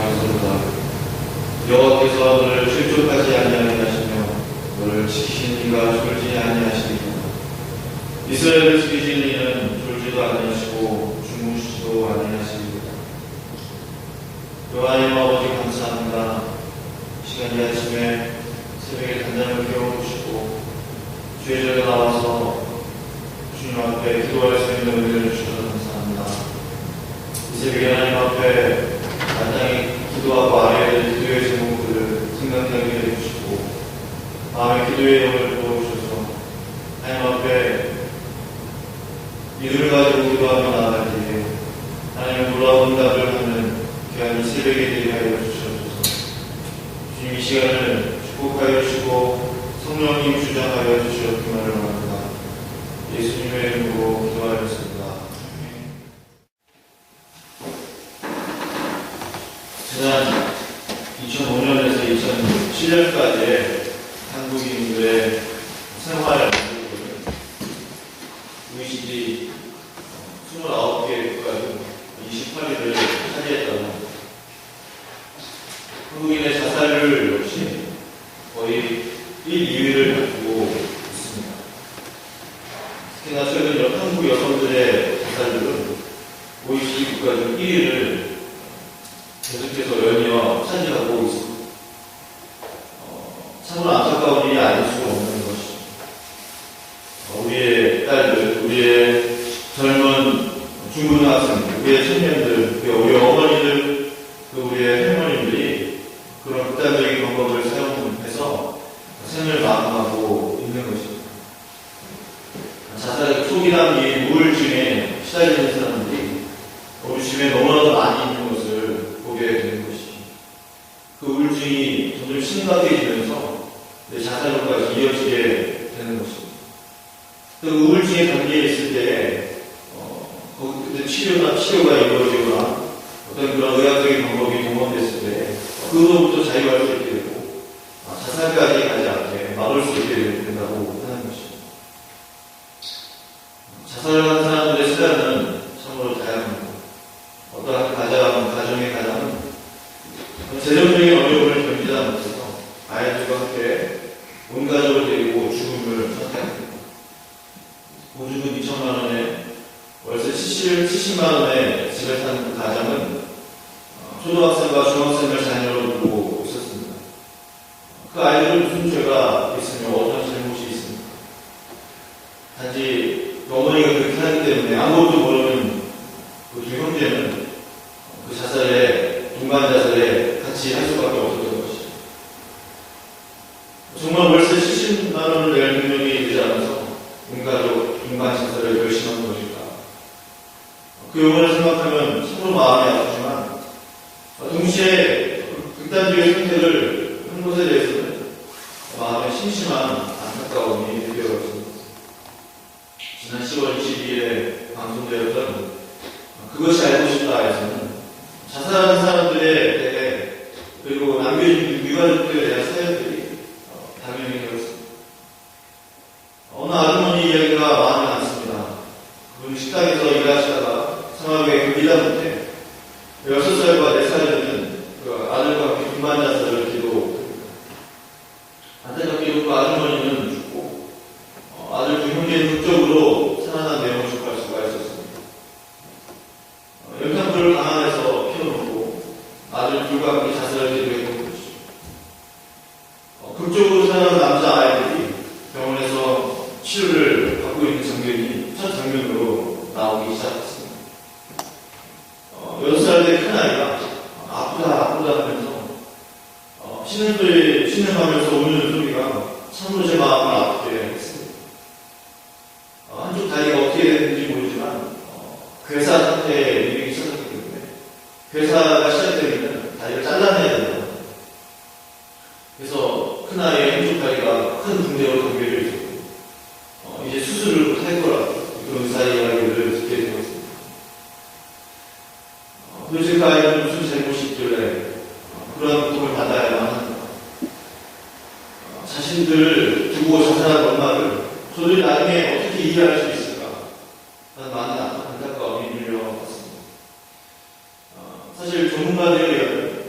구하겠소이다. 여호와께서 너를 실족하지 아니하게 하시며 너를 지키신 이가 졸지 아니하시리라. 이스라엘을 지키신 이는 졸지도 아니하시고 주무시지도 아니하시리라. 여호와님 아버지 감사합니다. 시간이 아침에 새벽에 단잠을 깨워주시고 주의 전에 나와서 주님 앞에 기도할 수 있는 은혜를 주셔서 감사합니다. 이 새벽에 하나님 앞에 마땅히 기도하고 알아야 될 기도의 제목들을 생각나게 해주시고 마음의 기도의 영을 부어주셔서 하나님 앞에 믿음을 가지고 기도하며 나아갈 때에 하나님의 놀라운 응답을 하는 귀한 이 새벽에 되게 하여 주셔서 주님 이 시간을 축복하여 주시고 성령님 주장하여 주시옵기만을 원합니다. 예수님의 이름으로 기도하였습니다. 지난 2005년에서 2007년까지의 한국인들의 생활의 모습은 OECD 29개 국가 중 28위를 차지했다고 한국인의 자살률 역시 거의 1, 2위를 갖고 있습니다. 특히나 최근 한국 여성들의 자살률은 OECD 국가 중 1위를 계속해서 연이어 차지하고 있습니다. 참으로 안타까운 일이 아닐 수가 없는 것이죠. 우리의 딸들, 우리의 젊은 중고등학생들, 우리의 청년들, 우리 어머니들, 우리의 할머니들이 그런 극단적인 방법을 사용해서 생을 마감하고 있는 것입니다. 자살 초기단계 우울증에 시달리는 사람들이 우리 주변에 너무나도 많이 있는 것을 보게 되는 것이죠. 그 우울증이 점점 심각해지면서 자살로까지 이어지게 되는 것입니다. 그 우울증의 단계에 있을 때 치료가 이루어지거나 어떤 그런 의학적인 방법이 동원됐을 때 그로부터 자유할 수 있게 되고 자살까지 가지 않게 막을 수 있게 된다고 하는 것입니다. 자살을 한 사람들의 수단은 참으로 다양합니다. 어떠한 가정의 가장은 재정적인 어려움을 견디다 못해서 아이들과 함께 온 가족을 데리고 죽음을 선택합니다. 보증금 2천만 원에 월세 70만 원에 집을 산 그 가장은 초등학생과 중학생을 자녀로 두고 있었습니다. 그 아이들은 무슨 죄가 있으며 어떤 잘못이 있습니까? 단지 어머니가 그렇게 하기 때문에 아무것도 모르는 그 두 형제는 그 자살에, 동반 자살에 같이 할 수밖에 없었던 것이죠. 정말 월세 70만 원을 낼 능력이 되지 않아서 온 가족 동반 자살을 결심한 것일까? 그 영혼을 생각하면 참으로 마음이 아프지만 동시에 극단적인 선택을 한 것에 대해서는 마음에 심심한 안타까움이 느껴졌습니다. 지난 10월 22일에 방송되었던 그것이 알고 싶다에서는 자살하는 사람들에 대해 그리고 남겨진 유가족들에 대한 사연들이 당연히 되었습니다. 어느 아주머니 이야기가 마음에 남습니다. 그분 식당에서 일하시다가 상하게 일하 못해 6살과 4살 되는 그 아들과 함께 동반 자살을 기도합니다. 안타깝게도 그 아주머니는 죽고 아들 두 형제는 극적으로 살아난 내용을 접할 수가 있었습니다. 연탄불을 방 안에서 피워놓고 아들 둘과 함께 자살을 기도했던 것이죠. 극적으로 살아난 남자 아이들이 병원에서 치료를 받고 있는 장면이 첫 장면으로 나오기 시작했습니다. 6살 된 큰아이가 아프다 하면서 신음하면서 우는 소리가 참으로 제 마음을 아프게 했습니다. 한쪽 다리가 어떻게 됐는지 모르지만 괴사 상태에 일이 시작했기 때문에 괴사가 시작되면 다리를 잘라내야 된다. 그래서 큰아이의 한쪽 다리가 큰 붕대로 감겨져 있었고 이제 수술을 못 할 거라고 그런 의사 이야기를 듣게 되었습니다. 도대체 그 아이는 무슨 잘못이 있길래 그런 고통을 받아야만 하는가. 자신들을 두고 자살한 엄마를 저들이 나중에 어떻게 이해할 수 있을까 하는 많은 안타까움이 밀려왔습니다. 사실 전문가들에 의하면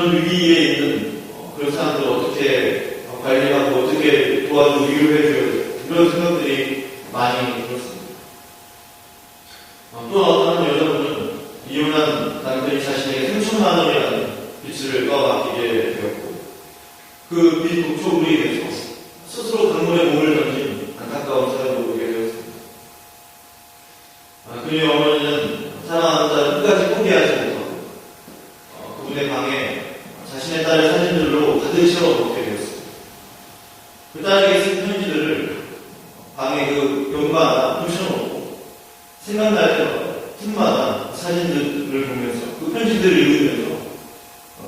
그런 위기에 있는 그런 사람들 어떻게 관리하고 어떻게 도와주고 위로해줘야 이런 생각들이 많이 들었습니다. 또 어떤 여자분은 이혼한 남편이 자신에게 3천만 원이라는 빚을 떠맡기게 되었고 그 빚 독촉으로 인해서 스스로 강물에 몸을 던진 안타까운 사연을 보게 되었습니다. 그의 어머니는 사랑하는 딸을 끝까지 포기하지 못하고 그분의 방에 자신의 딸의 사진들로 가득 채워놓게 되었습니다. 그 딸에게 쓴 편지들을 방에 그 벽마다 붙여놓고 생각날 때마다 틈마다 사진들을 보면서 그 편지들을 읽으면서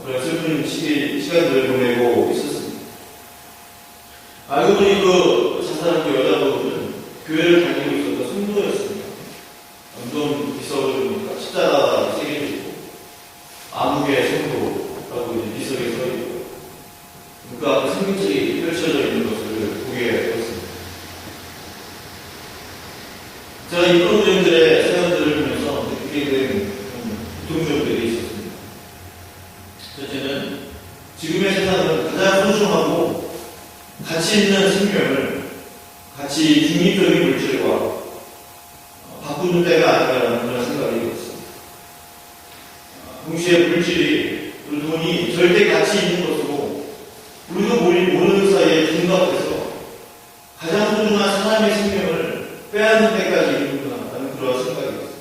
그런 슬픈 시간들을 보내고 있었습니다. 알고 보니 그 자살한 그 여자분은 교회를 다니고 있었던 성도였습니다. 좀 비석을 보니까 십자가가 새겨져 있고 암흑의 성도라고 이제 비석에 서 있고 그 앞에 성경책이 펼쳐져 있는 것을 보게 되었습니다. 제가 이 프로그램들의 사연들을 보면서 느끼게 된 고통점들이 있었습니다. 첫째는 지금의 세상은 가장 소중하고 가치 있는 생명을 가치 중립적인 물질과 바꾸는 때가 아닌가라는 그런 생각이 들었습니다. 동시에 물질이 돈이 절대 가치 있는 것으로 우리도 모르는 사이에 둔갑해서 가장 소중한 사람의 생명을 빼앗는 때까지 이르는구나라는 그런 생각이 들었습니다.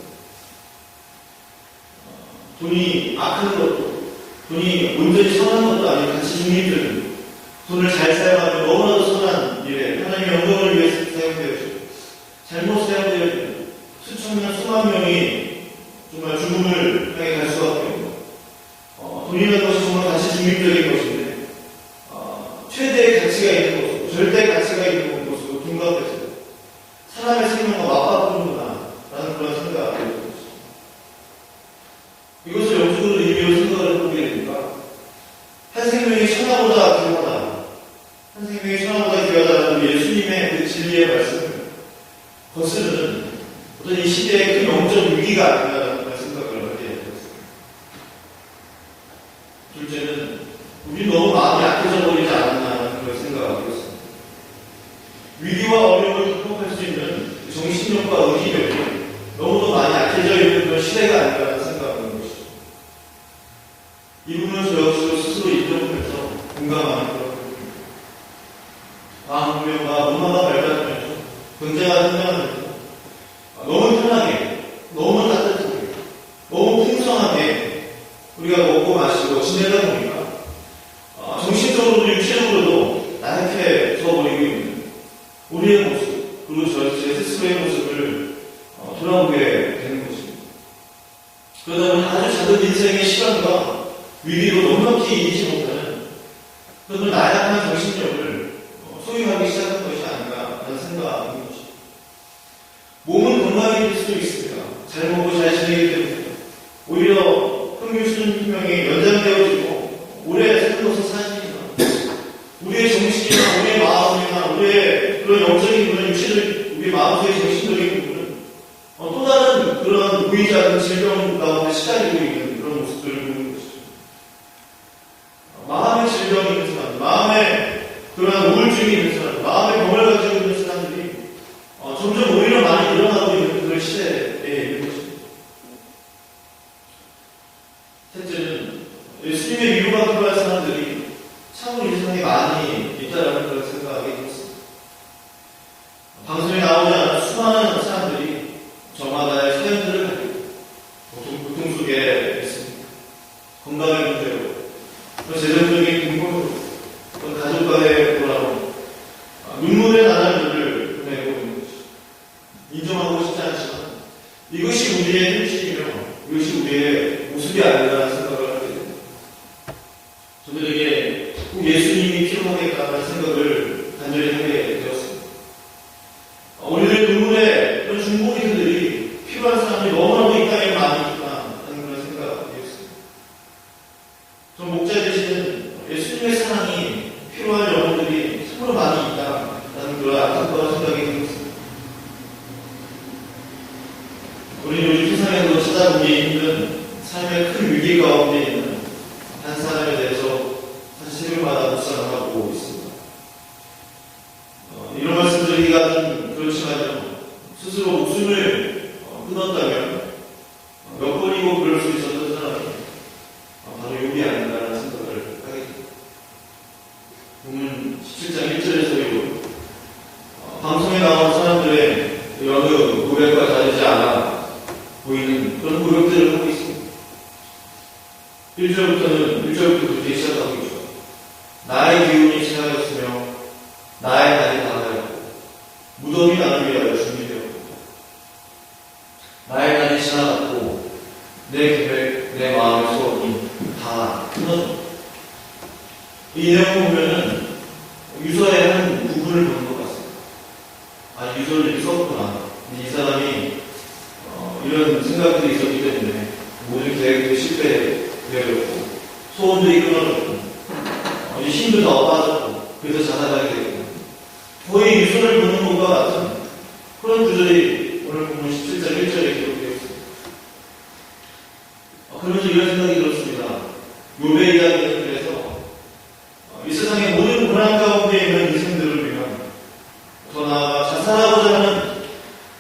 돈이 악한 것도 돈이 온전히 선한 것도 아닌 가치 중립적인 돈을 잘 사용하면 너무나도 선한 일에 하나님의 영광을 위해서 사용되어지고 잘못 사용되어지면 수천 명, 수만 명이 정말 죽음을 향해 갈 수밖에 없고 돈이라는 것이 정말 가치 중립적인 것인데 최대의 가치가 있는 것으로 절대 가치가 있는 것으로 둔갑해서 사람의 생명과 맞바꾸는구나 라는 그런 생각이 들었습니다. 이것을 영적으로 의미로 생각을 해보게 되니까 한 생명이 천하보다 귀하다, 한 생명이 천하보다 귀하다라는 예수님의 그 진리의 말씀을 거스르는 어떤 이 시대의 큰 영적 위기가 아닌가라는 그런 생각을 하게 되었습니다. 둘째는 우리 너무 마음이 약해져 버리지 않았나라는 그런 생각을 들었습니다. 위기와 어려움을 극복할 수 있는 정신력과 의지력이 너무도 많이 약해져 있는 그런 시대가 아닌가라는 생각을 하는 것이죠. 이 부분은 저 역시도 스스로 인정하면서 공감하는 그런 부분입니다. 다음 분명과 문화가 발달하면서 경제가 성장하면서 너무 편하게, 너무 따뜻하게, 너무 풍성하게 우리가 먹고 마시고 지내다 보니까 정신적으로도 육체적으로도 나약해져 버리고 있는 우리의 모습, 그리고 제 스스로의 모습을 돌아보게 되는 것입니다. 그러다 보니 아주 작은 인생의 시간과 위기로 넉넉히 이기지 못하는 그런 나약한 정신력을 소유하기 시작한 것이 아닌가라는 생각이 듭니다. 몸은 건강해질 수도 있습니다. 잘 먹고 잘 지내기 때문에 오히려 평균 수명이 연장되어지고 오래 사는 것은 사실이지만 우리의 정신이나 우리의 마음이나 우리의 그런 영적인 그런 육체적인 우리의 마음속의 정신적인 부분은 또 다른 그런 보이지 않는 질병 가운데 시달리고 있는 그런 모습들을 보는 것이죠. 마음의 질병이 있는 사람, 마음의 그런 우울증이 있는 사람, 마음의 병을 가지고 있는 사람들이 점점 오히려 많이 일어나고 있는 그런 시대에 있는 것입니다. 셋째는 예수님의 위로가 필요한 사람들이 참으로 이 세상에 많이 있다라는 그런 생각이 들었습니다. 방송에 나오지 않은 수많은 사람들이 저마다의 사연들을 가지고 고통 속에 있습니다. 건강의 문제로, 재정적인 공부로, 가족과의 불화로 눈물의 나날들을 보내고 있는 것이죠. 인정하고 싶지 않지만 이것이 우리의 현실이며 이것이 우리의 모습이 아니라는 생각을 하게 됩니다. 저들에게 꼭 예수님이 필요하겠다는 생각을 간절히 하게 되었습니다. 우리들의 눈물의 그런 중보기들이 필요한 사람이 너무나도 이 땅에 많이 있구나 하는 그런 생각이었습니다. 전 목자 되시는 예수님의 사랑이 필요한 영혼들이 참으로 많이 있다라는 그런 안타까운 생각이 들었습니다. 우리 요즘 세상에서 찾아보기 힘든 삶의 큰 위기 가운데 있는 한 사람에 대해서 사실 새벽마다 묵상을 하고 있습니다. 이런 말씀 드리기가 좀 그렇지만요. 스스로 목숨을 끊었다면 몇 번이고 그럴 수 있었던 사람이 바로 욥이 아닌가라는 생각을 하게 됩니다. 본문 17장 1절에서 방송에 나온 사람들의 여느 고백과 다르지 않아 보이는 그런 고백들을 하고 있습니다. 1절부터 그렇게 시작하고 있죠. 나의 기운이 지나갔으며 나의 날이 다가였고 무덤이 나를 위하여 준비되었고 나의 날이 지나갔고 내 계획, 내 마음의 소원이 다 끊어졌다. 이 내용을 보면은 유서의 한 부분을 보는 것 같습니다. 아, 유서를 이렇게 썼구나. 이 사람이 이런 생각들이 있었기 때문에 모든 계획도 실패되었고 소원도 끊어졌고 힘도 더 빠졌고 그래서 자살하게 되고 거의 유서를 보는 것과 같은 그런 구절이 오늘 본문 17장 1절에 기록되어 있습니다. 그러면서 이런 생각이 들었습니다. 욥의 이야기는 그래서 이 세상의 모든 고난 가운데 있는 인생들을 위한 더 나아가 자살하고자 하는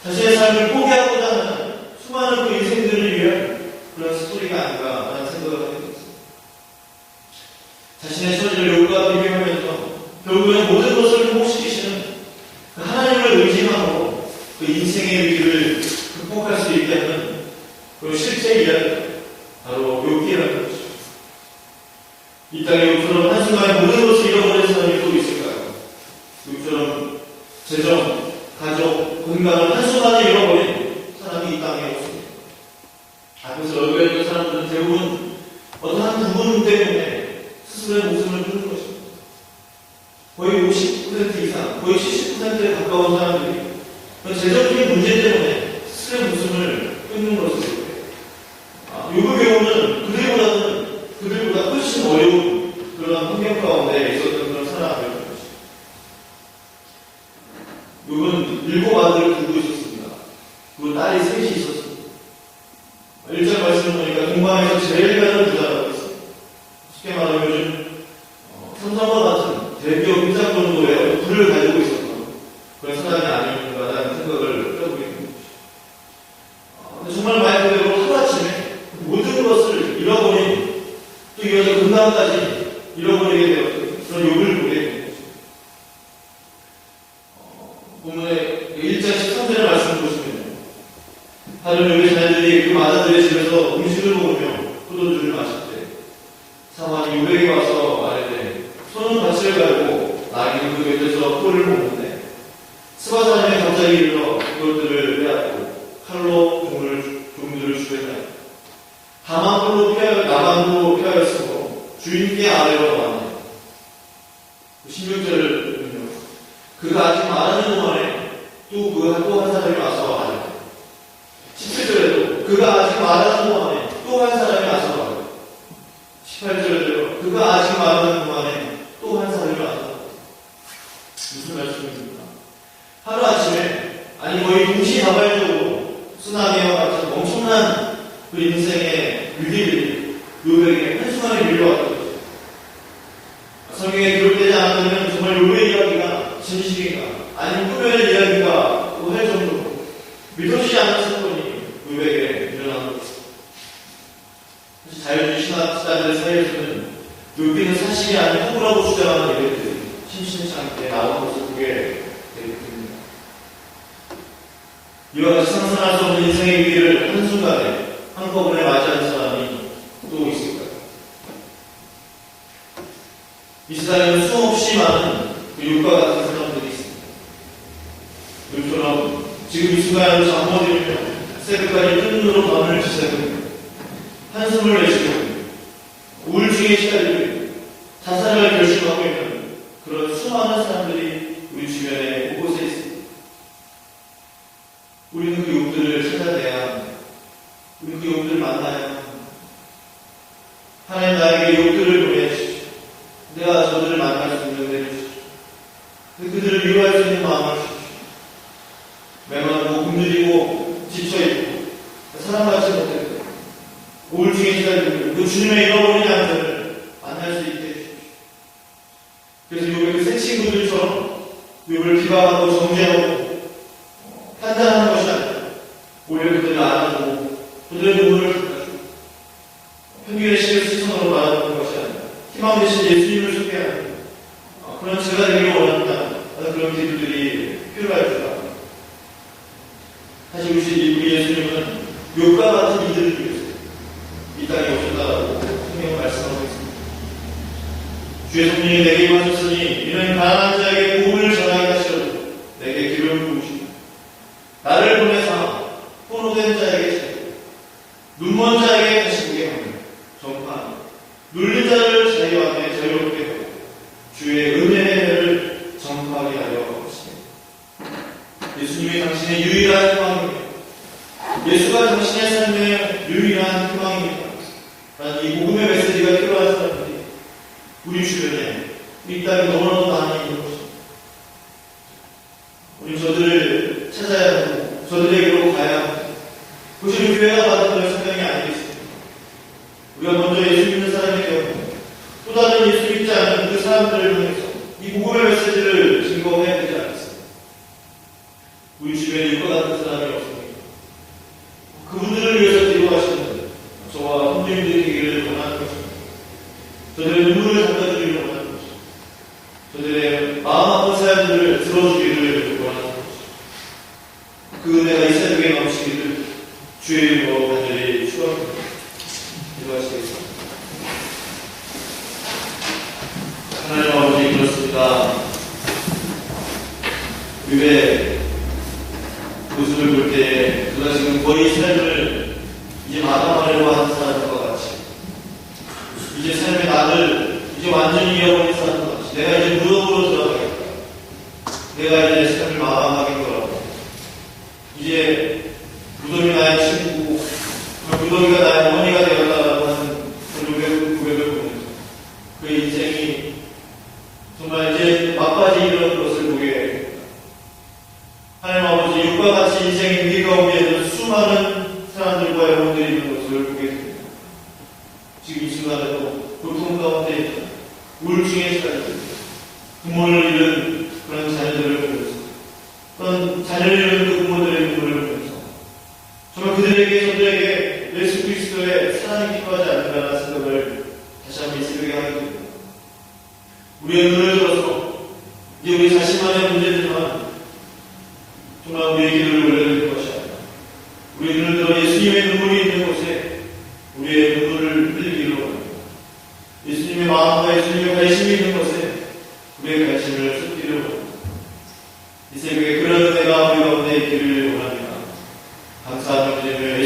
자신의 삶을 포기하고자 하는 수많은 그 인생들을 위한 그런 스토리가 아닌가라는 생각을 하게 됐습니다. 자신의 처지를 욥과 비교하면서 결국에는 모든 것을 통시키시는 그 하나님을 의지하고 그 인생의 위기를 극복할 수 있게 하는 그 실제 이야기 바로 욥기라는 것이죠. 이 땅에 욥처럼 한순간에 모든 것을 잃어버린 사람이 또 있을까요? 욥처럼 재정, 가족, 건강을 한순간에 잃어버린 사람이 이 땅에 없습니다. 앞에서 얼굴에 사람들은 대부분 어떤 한 부분 때문에 스스로의 목숨을 끊는 것입니다. 거의 50% 이상, 거의 70%에 가까운 사람들이 재정적인 문제 때문에 스스로의 목숨을 끊는 것을 욥의 경우는 그들보다 훨씬 어려운 그런 환경 가운데 있었던 그런 사람이었던 것입니다. 욥은 7 아들을 두고 있었습니다. 그리고 딸이 3이 있었습니다. 1절 말씀을 보니까 동방에서 제일 가는 부자라고 했습니다. 쉽게 말하면 요즘 삼성과 같은 대기업 회장 정도의 부를 가지고 있었던 그런 사람이 아니었는가라는 생각을 해보게 됩니다. 정말 말 그대로 하루아침에 모든 것을 잃어버린 또 이어서 건강까지 잃어버리게 되었던 그런 욥을 보게 됩니다. 본문의 1장 13절의 말씀을 보시면요. 다른 욥의 자녀들이 그 마자들의 집에서 음식을 먹으며 포도주를 마실 때 사환이 욥에게 와서 말하되 손은 밭을 갈고 나귀는 그 곁에서 꿀을 먹는데 스바 사람이 갑자기 일러 그것들을 빼앗고 칼로 종들을 주변하여 남한으로 피하였으므로 주인께 아래로 왔네. 16절을 보면요. 그가 아직 말하는 동안에 또 한 사람이 와서 말해. 17절에도 그가 아직 말하는 동안에 또 한 사람이 와서 말해. 18절에도 그가 아직 말하는 동안에 또 한 사람이 와서 말해. 무슨 말씀입니까? 하루아침에 아니 거의 동시다발적으로 쓰나미와 같은 엄청난 그 인생의 위기들이 욥에게 한순간에 밀려왔던 거죠. 성경에 기록되지 않았다면 정말 욥의 이야기가 진실인가 아니면 꾸며낸 이야기가 또 할 정도로 믿어지지 않는 사건이 욥에게 일어난 거죠. 사실 자유주의 신학자들 사이에서는 욥기는 사실이 아닌 허구라고 주장하는 예배들이 심심치 않게 나온 것을 보게 됩니다. 이와 같이 상상할 수 없는 인생의 위기를 한순간에 한꺼번에 맞이하는 사람이 또 있을까요? 이 세상에는 수없이 많은 욥과 같은 사람들이 있습니다. 욥처럼 지금 이 순간에도 잠 못 이루며 새벽까지 눈으로 밤을 지새고 한숨을 내쉬고 우울증에 시달리고 자살을 결심하고 있는 그런 수많은 사람들이 우리 주변에 곳곳에 있습니다. 우리는 그 욥들을 찾아내야 합니다. 우리는 그 욥들을 만나야 합니다. 하나님 나에게 욥들을 보내주십시오. 내가 저들을 만날 수 있는 데 해주십시오. 그들을 위로할 수 있는 마음을 주십시오. 메마르고 굶주리고 지쳐있고 사랑받지 못했고 우울증에 시달리고 그 주님의 잃어버린 양들을 만날 수 있게 해주십시오. 그래서 욥의 그 새 친구들처럼 욥을 비방하고 정죄하고 판단하는 것이 아니라 오히려 그들을 안아주고 그들의 눈물을 닦아주고 편견의 시선으로 바라보는 것이 아니라 희망 대신 예수님을 소개하는 그런 제가 되기를 원한다. 그런 기도들이 필요할 줄 압니다. 사실 우리 예수님은 욥과 같은 이들을 위해서 이 땅에 오셨다라고 성경은 말씀하고 있습니다. 주의 성령이 내게 임하셨으니 이는 가난한 자에게 복음을 전하게 하시려고 내게 기름을 부으시고 나를 보내사 포로된 자에게 채우고 눈먼 자에게 다시 보게 하며 전파하며 눌린 자를 자유하게 자유롭게 하고 주의 은혜의 해를 전파하게 하려 하십니다. 예수님이 당신의 유일한 희망입니다. 예수가 당신의 삶의 유일한 희망입니다. 이 복음의 메시지가 필요한 사람들이 우리 주변에 이 땅에 너무나도 많이 있는 것입니다. 우리 저들을 찾아야 하고 저들에게로 가야 하고 그것이 우리 교회가 받은 그런 사명이 아니겠습니까? 우리가 먼저 예수 믿는 사람이 되었고 또 다른 예수 믿지 않는 그 사람들을 통해서 이 복음의 메시지를 증거해야 되지 않겠습니까? 우리 주변에 이과 같은 사람이 없습니다. 그분들을 위해서 기도하시는 저와 선생님들이 되기를 원하는 것입니다. 저들의 눈물을 닦아주기를 원하는 것입니다. 저들의 마음 아픈 사연들을 들어주기를 원하는 것입니다. 그 은혜가 이 새벽에 넘치기를 주의 이름으로 간절히 축원합니다. 기도하시겠습니다. 하나님 아버지, 그렇습니다. 욥의 모습을 볼 때에 그가 지금 거의 삶을 이제 마감하려고 하는 사람과 같이 이제 삶의 낙을 이제 완전히 잃어버린 사람과 같이 내가 이제 무덤으로 들어가겠다. 내가 이제 삶을 마감하겠더라고. 이제 무덤이 나의 친구고 무덤이가 나의 어머니가 되었다라고 하는 그 고백을 보면서 그의 인생이 정말 이제 막바지 이런 것을 보게 됩니다. 하나님 아버지, 욥과 같이 인생의 위기 가운데 있는 수많은 사람들과 여러분들이 있는 것을 보게 됩니다. 지금 이 순간에도 고통 가운데 있는 우울증에 시달리고 부모를 잃은 그런 자녀들을 보면서 그런 자녀를 잃은 그 부모들의 눈물을 보면서 정말 저들에게 예수 그리스도의 사랑이 필요하지 않는가라는 생각을 다시 한번 이 새벽에 하게 됩니다. 우리의 눈을 들어서 이제 우리 자신만의 문제지만 정말 우리의 기도를 올려야 될 것이 아니라 우리의 눈을 들어 예수님의 눈물이 있는 곳에 우리의 눈물을 흘리기를 원합니다. 예수님의 마음과 예수님의 관심이 있는 곳에 우리의 관심을 쏟기를 원합니다. 이 새벽에 그런 은혜가 우리 가운데 있기를 원합니다. 감사하며 드리며